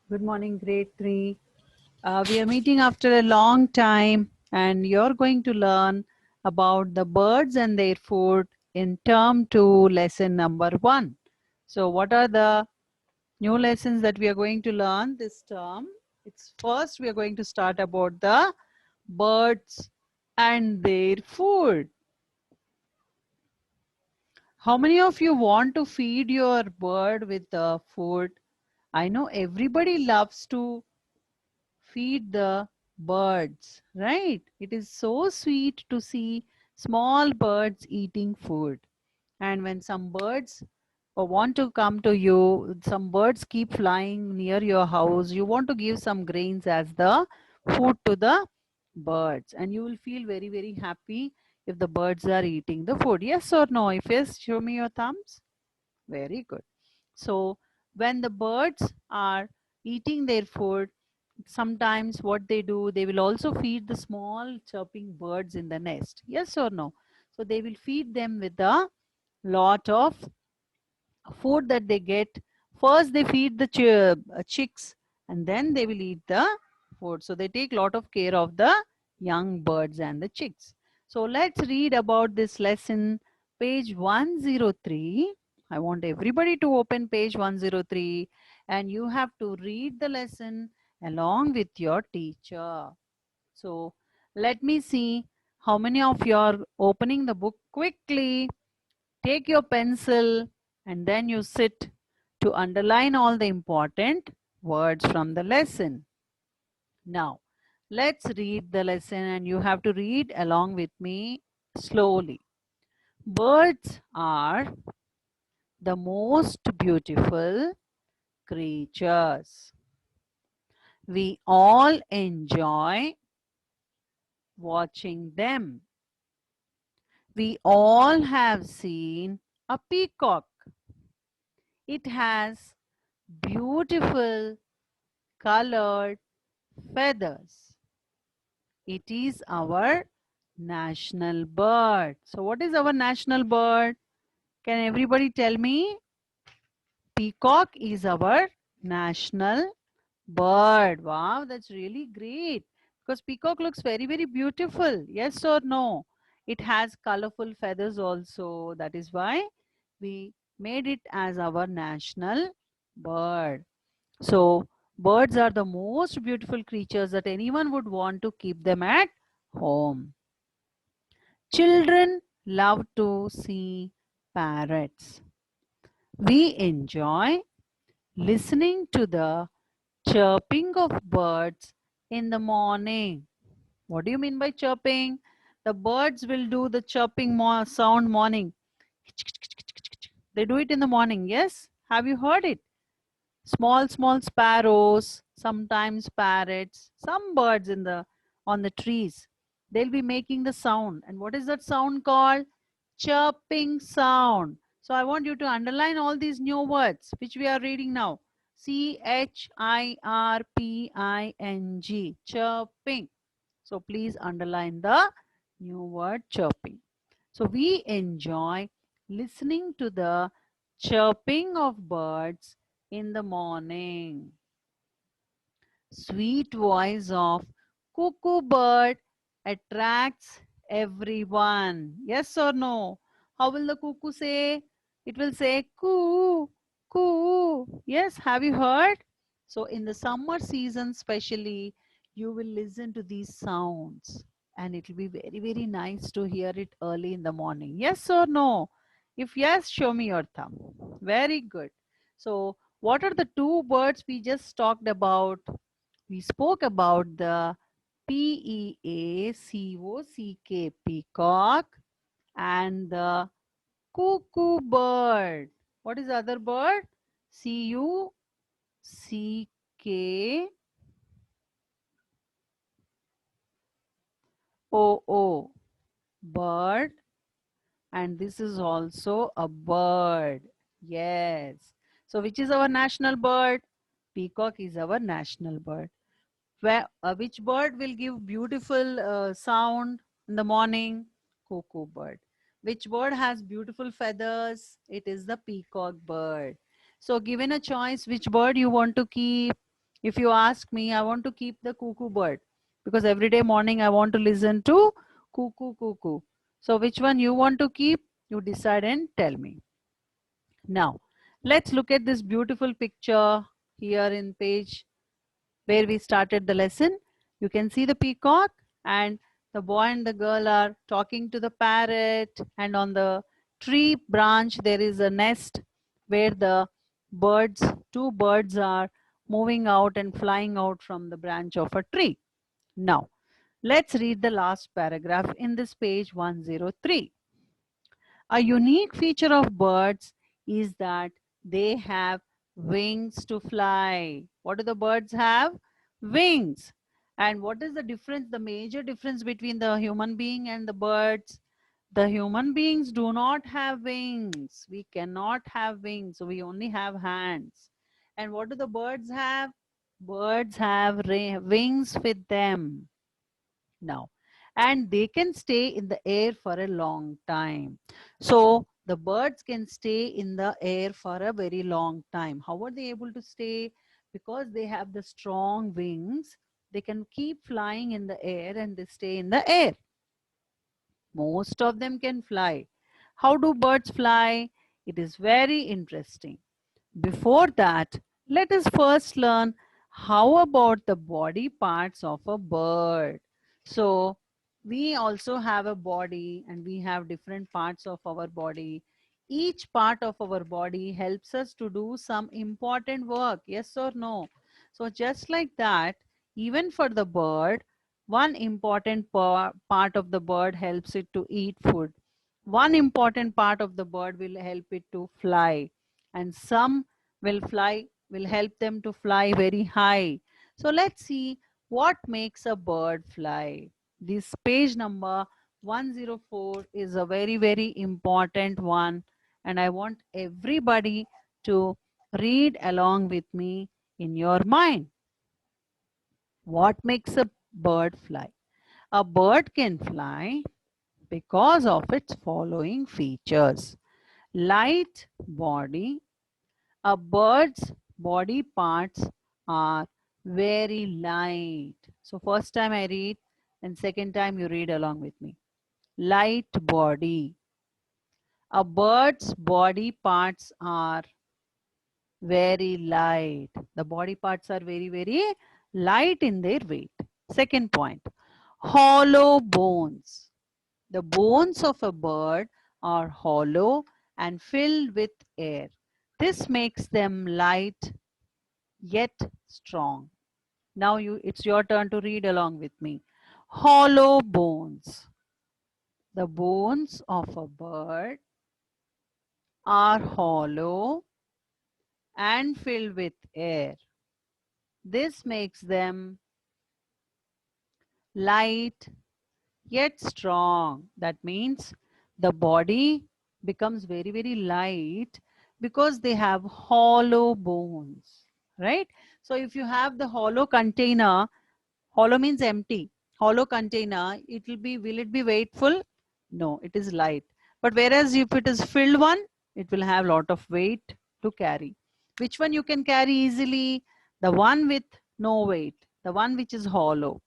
Good morning, grade 3. We are meeting after a long time, and you're going to learn about the birds and their food in term 2, lesson number 1. So, what are the new lessons that we are going to learn this term? It's first, we are going to start about the birds and their food. How many of you want to feed your bird with the food? I know everybody loves to feed the birds, right? It is so sweet to see small birds eating food. And when some birds want to come to you, some birds keep flying near your house, you want to give some grains as the food to the birds, and you will feel very, very happy if the birds are eating the food. Yes or no? If yes, show me your thumbs. Very good. So, when the birds are eating their food, sometimes what they do, they will also feed the small chirping birds in the nest. Yes or no? So they will feed them with a lot of food that they get. First they feed the chicks, and then they will eat the food. So they take lot of care of the young birds and the chicks. So let's read about this lesson, page 103. I want everybody to open page 103, and you have to read the lesson along with your teacher. So let me see how many of you are opening the book quickly. Take your pencil and then you sit to underline all the important words from the lesson. Now, let's read the lesson, and you have to read along with me slowly. Birds are the most beautiful creatures. We all enjoy watching them. We all have seen a peacock. It has beautiful colored feathers. It is our national bird. So, what is our national bird? Can everybody tell me? Peacock is our national bird. Wow, that's really great. Because peacock looks very, very beautiful. Yes or no? It has colorful feathers also. That is why we made it as our national bird. So, birds are the most beautiful creatures that anyone would want to keep them at home. Children love to see parrots. We enjoy listening to the chirping of birds in the morning. What do you mean by chirping? The birds will do the chirping sound morning. They do it in the morning, yes? Have you heard it? Small, small sparrows, sometimes parrots, some birds in the on the trees. They'll be making the sound. And what is that sound called? Chirping sound. So I want you to underline all these new words which we are reading now. CHIRPING. Chirping. So please underline the new word chirping. So we enjoy listening to the chirping of birds in the morning. Sweet voice of cuckoo bird attracts everyone. Yes or no? How will the cuckoo say? It will say coo, coo. Yes, have you heard? So in the summer season especially, you will listen to these sounds, and it will be very, very nice to hear it early in the morning. Yes or no? If yes, show me your thumb. Very good. So what are the two birds we just talked about? We spoke about the peacock, peacock, and the cuckoo bird. What is the other bird? Cuckoo, bird, and this is also a bird. Yes. So which is our national bird? Peacock is our national bird. Which bird will give beautiful sound in the morning? Cuckoo bird. Which bird has beautiful feathers? It is the peacock bird. So given a choice, which bird you want to keep? If you ask me, I want to keep the cuckoo bird because every day morning I want to listen to cuckoo cuckoo. So which one you want to keep? You decide and tell me. Now, let's look at this beautiful picture here in page where we started the lesson. You can see the peacock, and the boy and the girl are talking to the parrot, and on the tree branch there is a nest where the birds, two birds are moving out and flying out from the branch of a tree. Now, let's read the last paragraph in this page 103. A unique feature of birds is that they have wings to fly. What do the birds have? Wings. And what is the difference, the major difference between the human being and the birds? The human beings do not have wings. We cannot have wings, so we only have hands. And what do the birds have? Birds have wings with them now, and they can stay in the air for a long time. So the birds can stay in the air for a very long time. How are they able to stay? Because they have the strong wings, they can keep flying in the air and they stay in the air. Most of them can fly. How do birds fly? It is very interesting. Before that, let us first learn how about the body parts of a bird. So, we also have a body and we have different parts of our body. Each part of our body helps us to do some important work, yes or no? So, just like that, even for the bird, one important part of the bird helps it to eat food. One important part of the bird will help it to fly, and some will help them to fly very high. So let's see what makes a bird fly. This page number 104 is a very important one, and I want everybody to read along with me in your mind. What makes a bird fly? A bird can fly because of its following features: light body. A bird's body parts are very light. So first time I read and second time you read along with me. Light body. A bird's body parts are very light. The body parts are very light in their weight. Second point, hollow bones. The bones of a bird are hollow and filled with air. This makes them light yet strong. Now it's your turn to read along with me. Hollow bones. The bones of a bird are hollow and filled with air. This makes them light yet strong. That means the body becomes very light because they have hollow bones, right? So if you have the hollow container, hollow means empty. Hollow container, will it be weightful? No, it is light. But whereas if it is filled one, it will have lot of weight to carry. Which one you can carry easily? The one with no weight, the one which is hollow.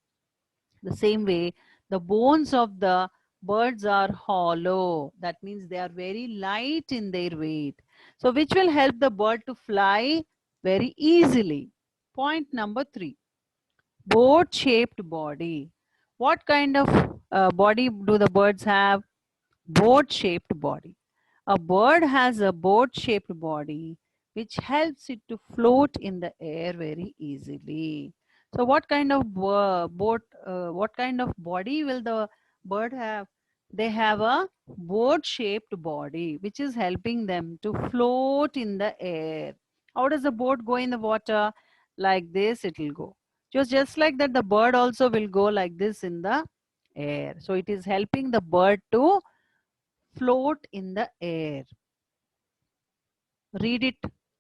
The same way, the bones of the birds are hollow. That means they are very light in their weight. So which will help the bird to fly very easily. Point number 3. Boat shaped body. What kind of body do the birds have? Boat shaped body. A bird has a boat shaped body which helps it to float in the air very easily. So what kind of what kind of body will the bird have? They have a boat shaped body which is helping them to float in the air. How does the boat go in the water? Like this it will go. Just like that, the bird also will go like this in the air. So it is helping the bird to float in the air. Read it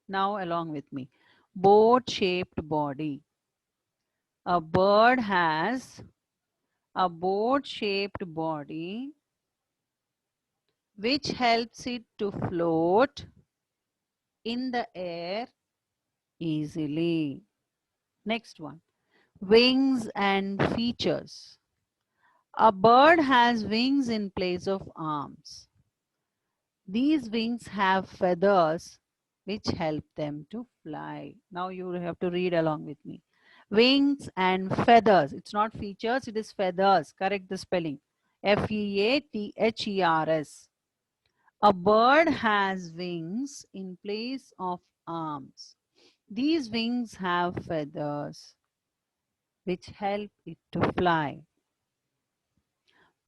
now along with me. Boat shaped body. A bird has a boat shaped body which helps it to float in the air easily. Next one, wings and features. A bird has wings in place of arms. These wings have feathers which help them to fly. Now you have to read along with me. Wings and feathers. It's not features, it is feathers. Correct the spelling. Feathers. A bird has wings in place of arms. These wings have feathers which help it to fly.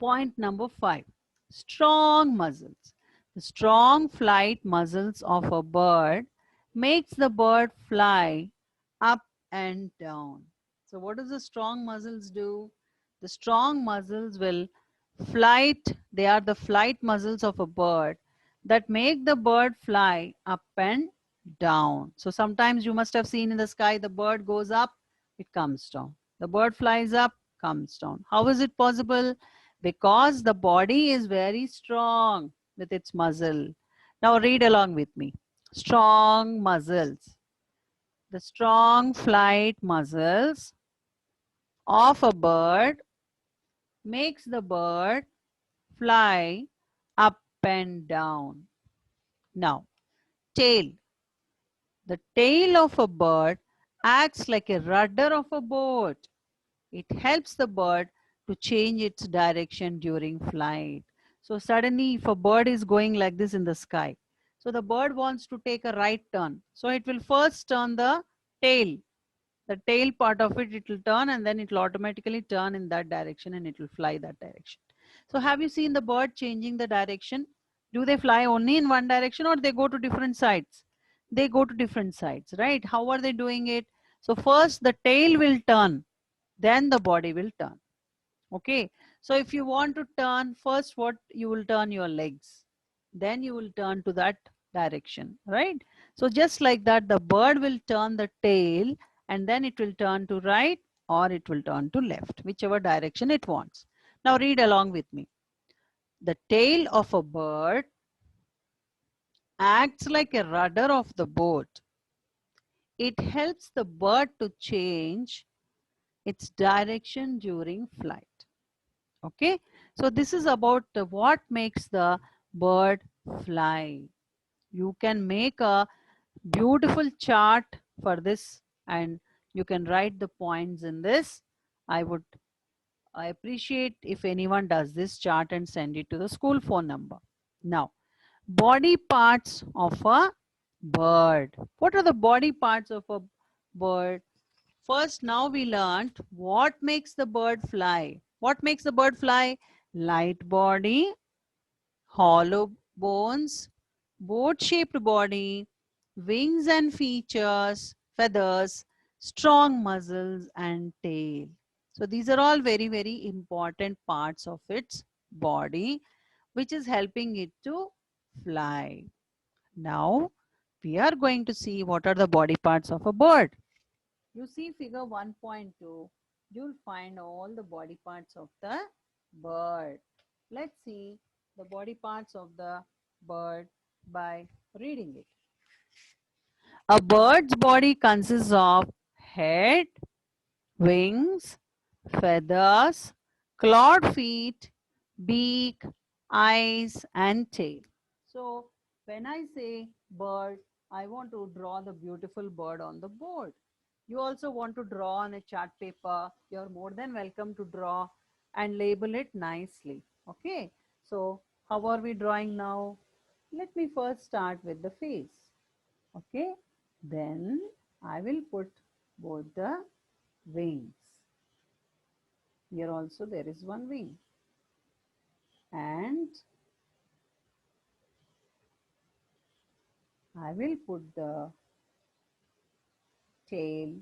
Point number 5, strong muscles. The strong flight muscles of a bird makes the bird fly up and down. So what does the strong muscles do? The strong muscles will flight, they are the flight muscles of a bird that make the bird fly up and down. So sometimes you must have seen in the sky the bird goes up, it comes down. The bird flies up, comes down. How is it possible? Because the body is very strong with its muscle. Now read along with me. Strong muscles. The strong flight muscles of a bird makes the bird fly up and down. Now, tail. The tail of a bird acts like a rudder of a boat. It helps the bird to change its direction during flight. So suddenly if a bird is going like this in the sky, so the bird wants to take a right turn. So it will first turn the tail part of it, it will turn and then it will automatically turn in that direction and it will fly that direction. So have you seen the bird changing the direction? Do they fly only in one direction or they go to different sides? They go to different sides, right? How are they doing it? So first the tail will turn, then the body will turn. Okay, so if you want to turn, first what you will turn your legs, then you will turn to that direction, right? So just like that, the bird will turn the tail and then it will turn to right or it will turn to left, whichever direction it wants. Now read along with me. The tail of a bird acts like a rudder of the boat. It helps the bird to change its direction during flight. Okay, so this is about what makes the bird fly. You can make a beautiful chart for this and you can write the points in this. I appreciate if anyone does this chart and send it to the school phone number. Now, body parts of a bird. What are the body parts of a bird? First, now we learned what makes the bird fly. What makes the bird fly? Light body, hollow bones, boat-shaped body, wings and features, feathers, strong muscles and tail. So these are all very, very important parts of its body, which is helping it to fly. Now, we are going to see what are the body parts of a bird. You see figure 1.2, you'll find all the body parts of the bird. Let's see the body parts of the bird by reading it. A bird's body consists of head, wings, feathers, clawed feet, beak, eyes, and tail. So when I say bird, I want to draw the beautiful bird on the board. You also want to draw on a chart paper. You're more than welcome to draw and label it nicely. Okay. So how are we drawing now? Let me first start with the face. Okay. Then I will put both the wings. Here also there is one wing. And I will put the tail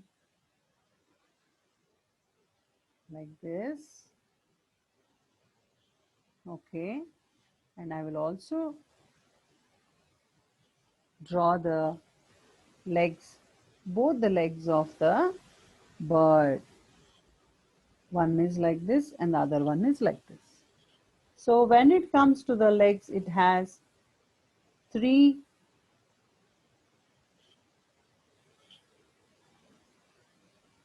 like this. Okay. And I will also draw the legs, both the legs of the bird. One is like this and the other one is like this. So when it comes to the legs, it has three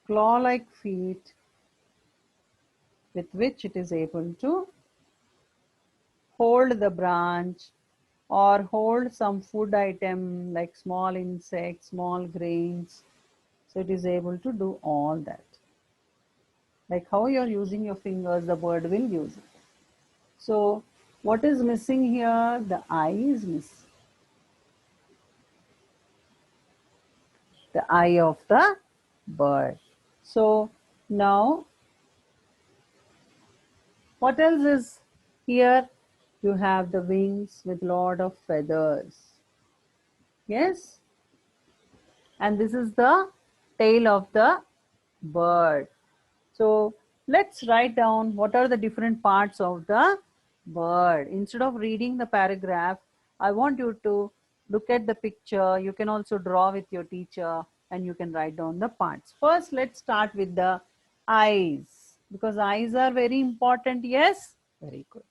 claw-like feet with which it is able to hold the branch or hold some food item like small insects, small grains. So it is able to do all that. Like how you are using your fingers, the bird will use it. So what is missing here? The eye is missing. The eye of the bird. So now what else is here? You have the wings with lot of feathers. Yes? And this is the tail of the bird. So let's write down what are the different parts of the bird. Instead of reading the paragraph, I want you to look at the picture. You can also draw with your teacher and you can write down the parts. First, let's start with the eyes because eyes are very important. Yes? Very good.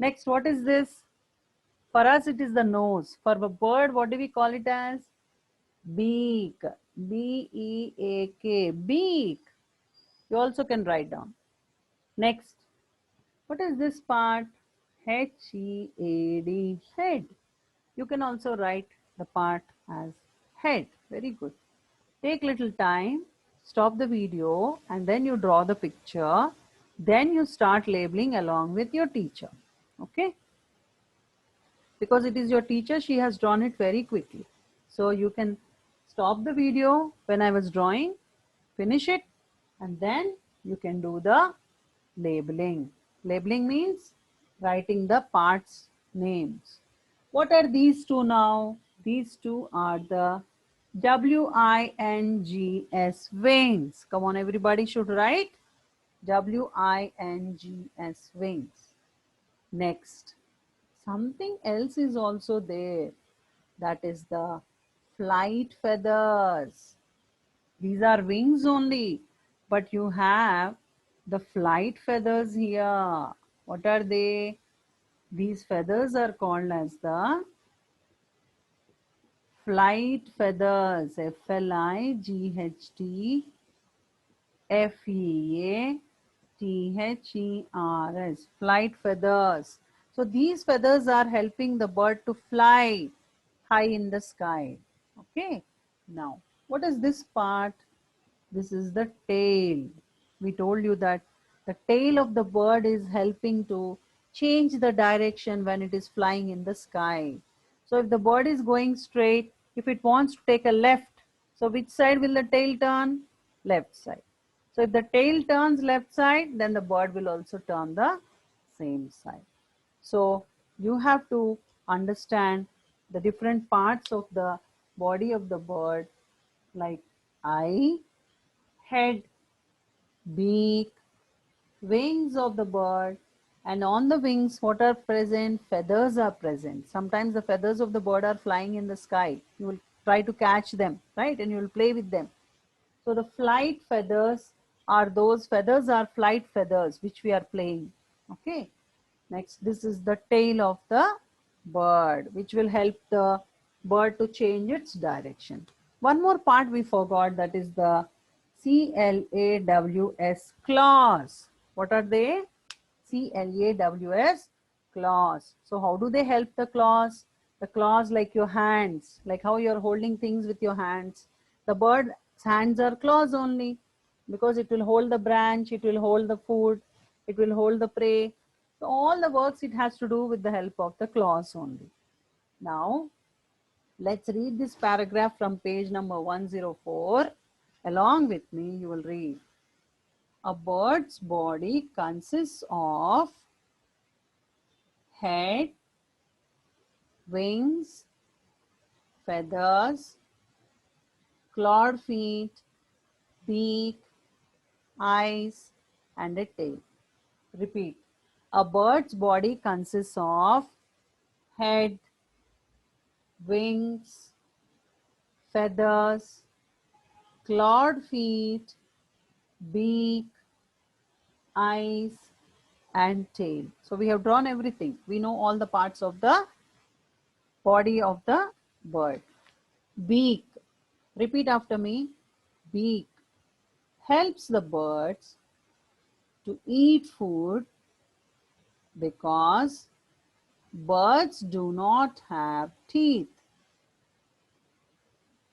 Next, what is this? For us, it is the nose. For a bird, what do we call it as? Beak. B-E-A-K. Beak. You also can write down. Next, what is this part? H-E-A-D. Head. You can also write the part as head. Very good. Take little time, stop the video, and then you draw the picture. Then you start labeling along with your teacher. Okay? Because it is your teacher, she has drawn it very quickly. So you can stop the video when I was drawing, finish it, and then you can do the labeling. Labeling means writing the parts names. What are these two now? These two are the W-I-N-G-S, wings. Come on, everybody should write W-I-N-G-S, wings. Next, something else is also there. That is the flight feathers. These are wings only, but you have the flight feathers here. What are they? These feathers are called as the flight feathers. F-L-I-G-H-T F-E-A-T-H-E-R-S. Flight feathers. So these feathers are helping the bird to fly high in the sky. Okay. Now, what is this part? This is the tail. We told you that the tail of the bird is helping to change the direction when it is flying in the sky. So if the bird is going straight, if it wants to take a left, so which side will the tail turn? Left side. So if the tail turns left side, then the bird will also turn the same side. So you have to understand the different parts of the body of the bird like eye, head, beak, wings of the bird, and on the wings what are present? Feathers are present. Sometimes the feathers of the bird are flying in the sky. You will try to catch them, right? And you will play with them. So the flight feathers are those feathers are flight feathers which we are playing. Okay. Next, this is the tail of the bird which will help the bird to change its direction. One more part we forgot, that is the CLAWS, claws. What are they? CLAWS, claws. So how do they help the claws? The claws like your hands, like how you're holding things with your hands. The bird's hands are claws only because it will hold the branch, it will hold the food, it will hold the prey. So all the works it has to do with the help of the claws only. Now, let's read this paragraph from page number 104. Along with me, you will read. A bird's body consists of head, wings, feathers, clawed feet, beak, eyes, and a tail. Repeat. A bird's body consists of head, wings, feathers, clawed feet, beak, eyes, and tail. So we have drawn everything. We know all the parts of the body of the bird. Beak. Repeat after me. Beak. helps the birds to eat food because birds do not have teeth.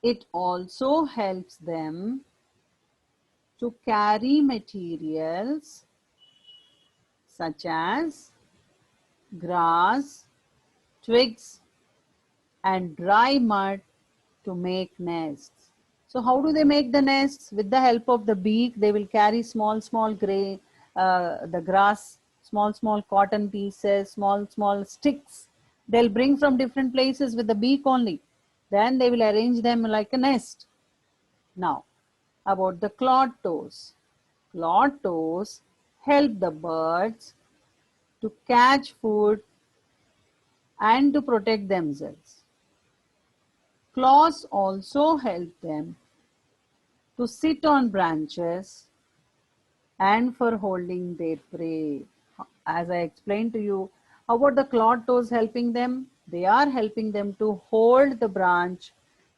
It also helps them to carry materials such as grass, twigs, and dry mud to make nests. So how do they make the nests? With the help of the beak, they will carry small gray, the grass, small cotton pieces, small sticks. They'll bring from different places with the beak only. Then they will arrange them like a nest. Now, about the clawed toes. Clawed toes help the birds to catch food and to protect themselves. Claws also help them to sit on branches and for holding their prey. As I explained to you, how about the clawed toes helping them? They are helping them to hold the branch,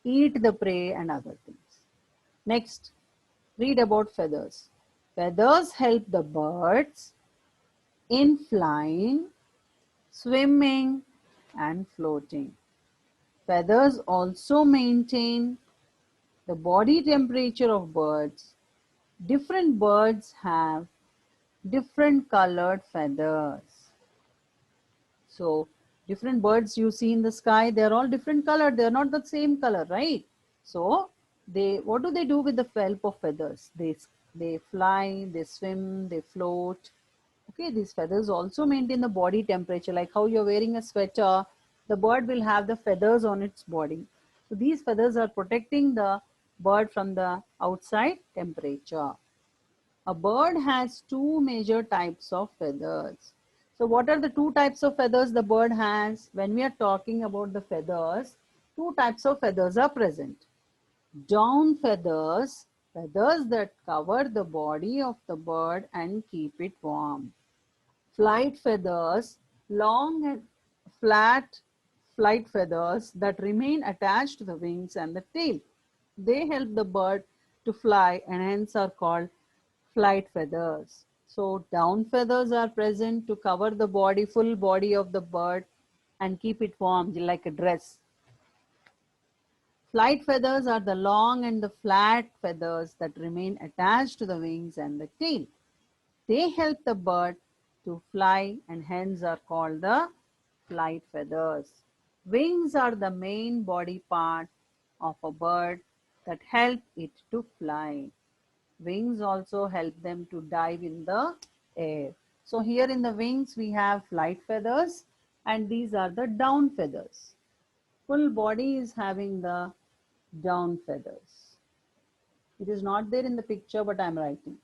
eat the prey and other things. Next, read about feathers. Feathers help the birds in flying, swimming and floating. Feathers also maintain the body temperature of birds. Different birds have different colored feathers. So different birds you see in the sky, they're all different colored. They're not the same color, right? So what do they do with the help of feathers? They fly, they swim, they float. Okay, these feathers also maintain the body temperature. Like how you're wearing a sweater, the bird will have the feathers on its body. So these feathers are protecting the bird from the outside temperature. A bird has two major types of feathers. So what are the two types of feathers the bird has? When we are talking about the feathers, two types of feathers are present. Down feathers, feathers that cover the body of the bird and keep it warm. Flight feathers, long and flat flight feathers that remain attached to the wings and the tail. They help the bird to fly and hence are called flight feathers. So down feathers are present to cover the body, full body of the bird and keep it warm like a dress. Flight feathers are the long and the flat feathers that remain attached to the wings and the tail. They help the bird to fly and hence are called the flight feathers. Wings are the main body part of a bird that help it to fly. Wings also help them to dive in the air. So here in the wings we have flight feathers and these are the down feathers. Full body is having the down feathers. It is not there in the picture but I am writing.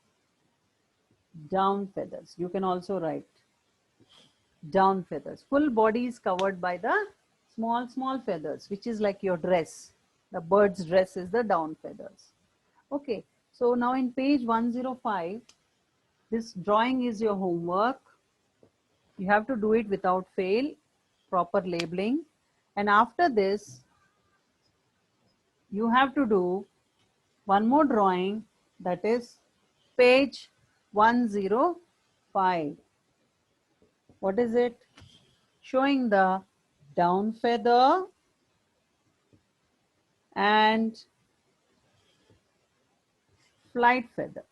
Down feathers. You can also write down feathers. Full body is covered by the small feathers, which is like your dress. The bird's dress is the down feathers. Okay, so now in page 105, this drawing is your homework. You have to do it without fail, proper labeling. And after this, you have to do one more drawing, that is page 105. What is it? Showing the down feather and flight feather.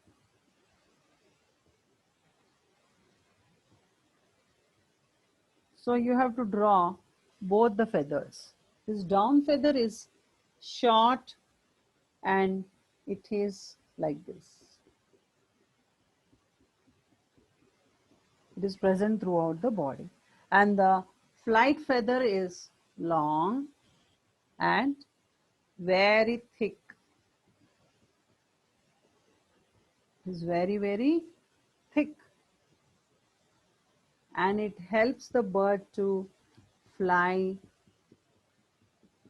So you have to draw both the feathers. This down feather is short and it is like this. It is present throughout the body. And the flight feather is long and very thick. It is very thick. And it helps the bird to fly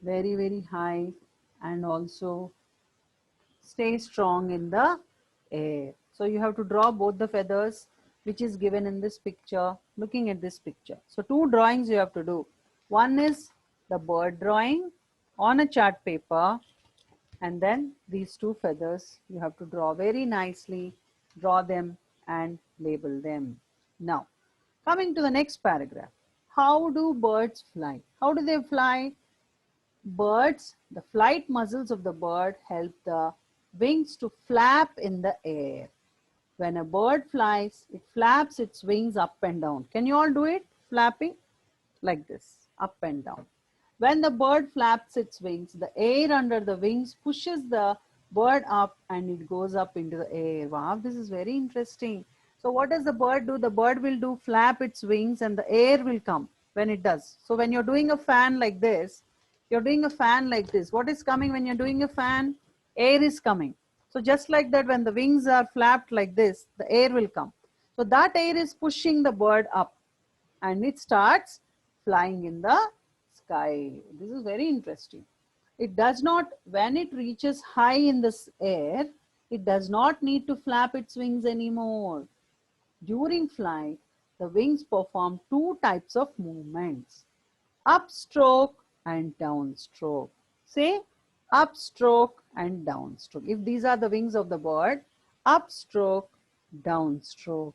very high and also stay strong in the air. So you have to draw both the feathers which is given in this picture, looking at this picture. So two drawings you have to do. One is the bird drawing on a chart paper And then these two feathers, you have to draw very nicely, draw them and label them. Now, coming to the next paragraph. How do birds fly? How do they fly? Birds, the flight muscles of the bird help the wings to flap in the air. When a bird flies, it flaps its wings up and down. Can you all do it? Flapping like this, up and down. When the bird flaps its wings, the air under the wings pushes the bird up and it goes up into the air. Wow, this is very interesting. So what does the bird do? The bird will do flap its wings and the air will come when it does. So when you're doing a fan like this, you're doing a fan like this. What is coming when you're doing a fan? Air is coming. So just like that, when the wings are flapped like this, the air will come. So that air is pushing the bird up and it starts flying in the sky. This is very interesting. It does not, when it reaches high in the air, it does not need to flap its wings anymore. During flight, the wings perform two types of movements, upstroke and downstroke. Say upstroke and downstroke. If these are the wings of the bird, upstroke, downstroke.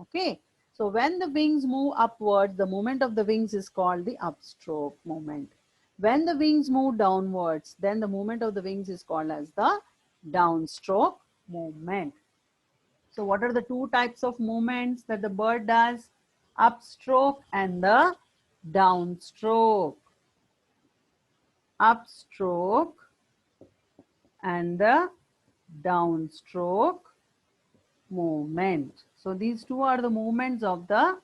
Okay. So when the wings move upwards, the movement of the wings is called the upstroke movement. When the wings move downwards, then the movement of the wings is called as the downstroke movement. So what are the two types of movements that the bird does? Upstroke and the downstroke. Upstroke and the downstroke movement. So these two are the movements of the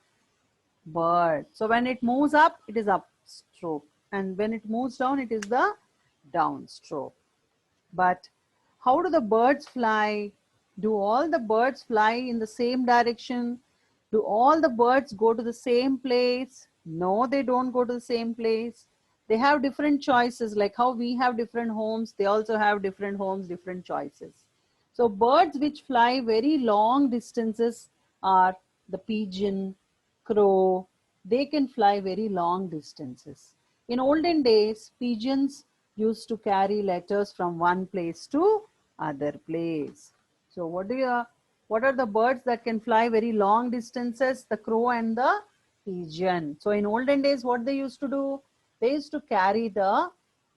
bird. So when it moves up, it is upstroke, and when it moves down, it is the downstroke. But how do the birds fly? Do all the birds fly in the same direction? Do all the birds go to the same place? No, they don't go to the same place. They have different choices, like how we have different homes, they also have different homes, different choices. So birds which fly very long distances are the pigeon, crow. They can fly very long distances. In olden days, pigeons used to carry letters from one place to other place. So what are the birds that can fly very long distances? The crow and the pigeon. So in olden days, what they used to do? They used to carry the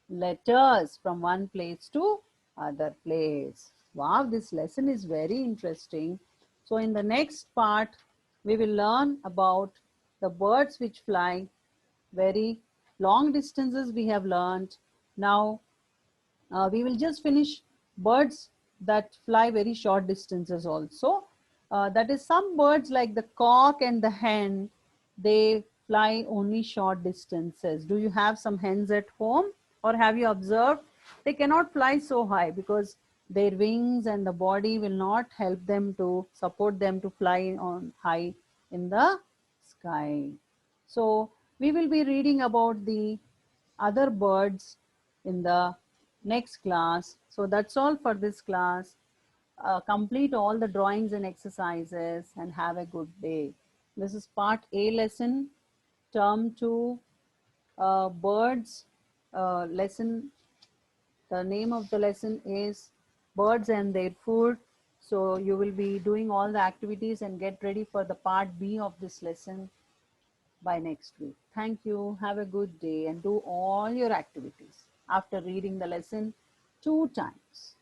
letters from one place to other place. Wow, this lesson is very interesting. So in the next part, we will learn about the birds which fly very long distances we have learned. Now we will just finish birds that fly very short distances also. That is, some birds like the cock and the hen, they fly only short distances. Do you have some hens at home, or have you observed? They cannot fly so high because their wings and the body will not help them to support them to fly on high in the sky. So we will be reading about the other birds in the next class. So that's all for this class. Complete all the drawings and exercises and have a good day. This is part A lesson, term 2, birds lesson. The name of the lesson is birds and their food. So you will be doing all the activities and get ready for the part B of this lesson by next week. Thank you. Have a good day and do all your activities after reading the lesson 2 times.